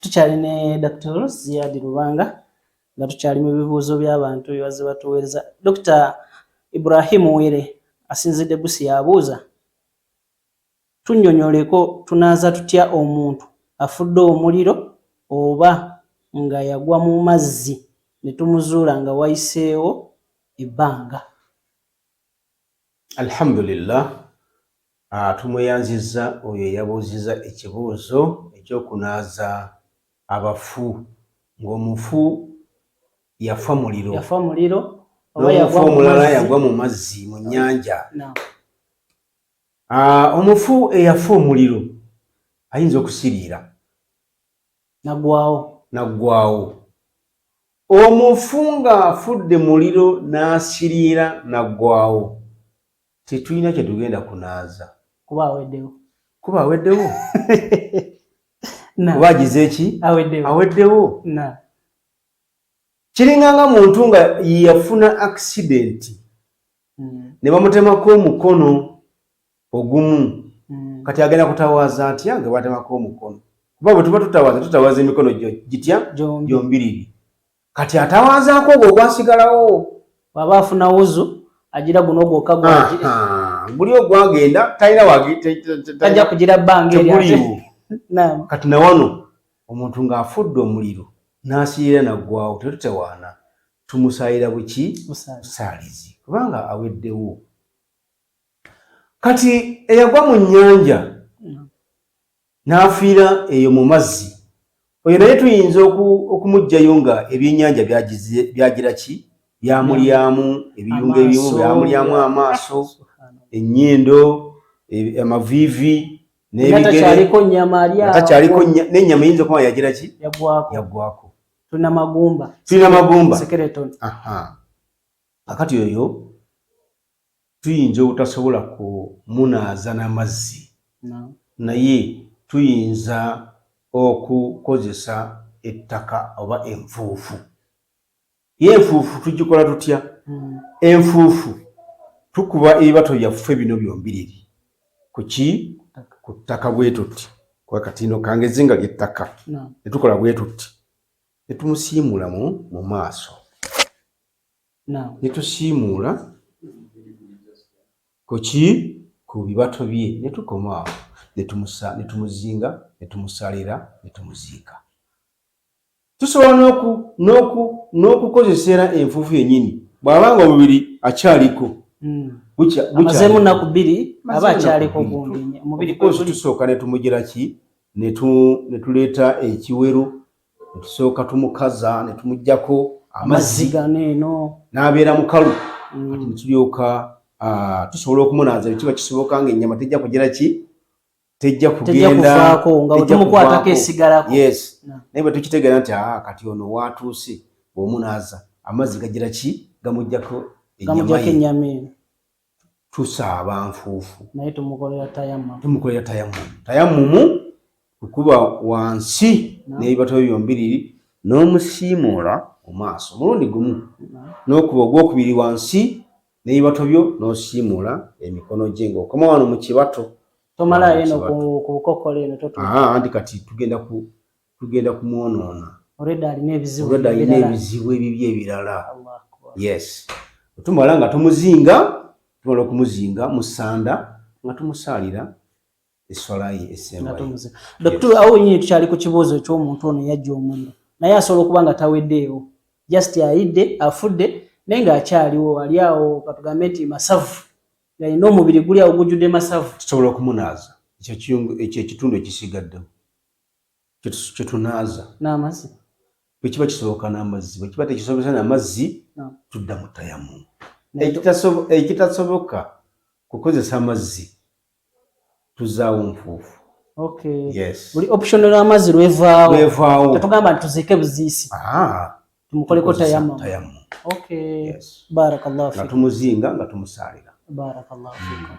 Tukyali ne Dr. Ziad Lubanga nga tukyali mu bibuuzo by'abantu bibaze batuweereza. Dr. Ibrahim Were asinzidde Busi yabuuza, tunnyonnyoleko tunaaza tutya omuntu afudde omuliro oba nga yagwa mu mazzi ne tumuzuula nga wayiseewo ebbanga? Alhamdulillah, tumweyanzizza oyo eyabuuzizza ekibuuzo ekyokunaaza abafu ng'omufu yafa muliro n'omufu omulala yagwa mu mazzi mu nnyanja. Omufu eyafa omuliro ayinza okusiriira naggwaawo. Omufu ng'afudde muliro n'asiriira naggwaawo, tetulina kye tugenda kunaaza kuba aweddewo. Kuba agize eki? Aweddewo. Kiringanga muntu nga yafuna accident ne bamutemako omukono ogumu, kati agenda kutawaaza atya nga batemako omukono? Kuba bwe tuba tutawaaza emikono gitya gyombiriri, kati atawaazaako ogwo ogwasigalawo. Bw'aba afuna wuzu agira guno gwokka guli ogwagenda talina tajja kugira bbanga eryo. Kati na wano omuntu ng'afudde omuliro n'asiriira naggwaawo, tetutawaana, tumusaalira buki? Busaalizi, kubanga aweddewo. Kati eyagwa mu nnyanja n'afiira eyo mu mazzi, oyo naye tuyinza okumuggyayo nga ebyennyanja byagira ki? Byamulyamu, ebiyunga ebimu byamulyamu amaaso, ennyindo, amaviivi n'ebigere, n'ennyama eyinza okuba yagira ki? Yaggwako. Tulina magumba. Akati oyo tuyinza obutasobola kumunaaza n'amazzi, naye tuyinza okukozesa ettaka oba enfuufu. Ye enfuufu tugikola tutya? Enfuufu tukuba ebibato byaffe bino byombiriri kuki? Ku ttaka bwe tuti, kwa katino kange zinga ly'ettaka ne tukola bwe tuti, ne tumusiimuula mu maaso, ne tusiimuula kuki? Ku bibato bye, ne tukoma awo ne tumuzinga, ne tumusalira, ne tumuziika. Tusobola n'okukozesera enfuufu yennyini bw'abanga omubiri akyaliko. Amazeemu nnaku bbiri aba akyaliko gundi omubiri tusooka ne tumugira ki? Ne tuleeta ekiwero, ne tusooka tumukaza, ne tumuggyako amazzi n'abeera mukalu. Kati ne tulyoka tusobola okumunaaza bwe kiba kisoboka ng'ennyama tejja kugira ki? Tejja kugenda nga tumukwatako esigalako. Yes. Naye bwe tukitegeera nti kati ono waatuuse bw'omunaaza amazzi gagira ki? Gamuggyako ennyama eno. Tusaaba nfuufu. Naye tumukolera tayammumu, kukuba wansi n'ebibato byombiriri n'omusiimuula mu maaso mulundi gumu, n'okuba ogwokubiri wansi n'ebibato byo n'osiimuula emikono gye ng'okoma wano mu kibato. Tomalayo eno ku bukokolo eno anti kati tugenda kumwonoona. Already alina ebizibu ebibye ebirala. Yes. Tumala nga tumala okumuzinga mu ssanda nga tumusaalira esswala ye esembayo. Dr. awo nyinyi tukyali ku kibuuzo eky'omuntu ono yajja omuliro naye asobola okuba nga taweddeewo, just ayidde afudde naye ng'akyaliwo ali awo, katugambe nti masavu, yalina omubiri guli awo gujjudde masavu. Tusobola okumunaaza, ekyo ekitundu ekisigaddewo kye tunaaza n'amazzi. Bwe kiba kisoboka n'amazzi, bwe kiba tekisobozesa n'amazzi tudda mu tayammumu. Ekitasoboka kukozesa amazzi tuzaawo nfuufu. Yes. Buli option n'amazzi lwevaawo. Tetugamba nti tuziike buziisi. Tumukoleko tayammumu. Yes. Barakallahu fiikum. Nga tumuzinga nga tumusaalira. Barakallahu fiikum.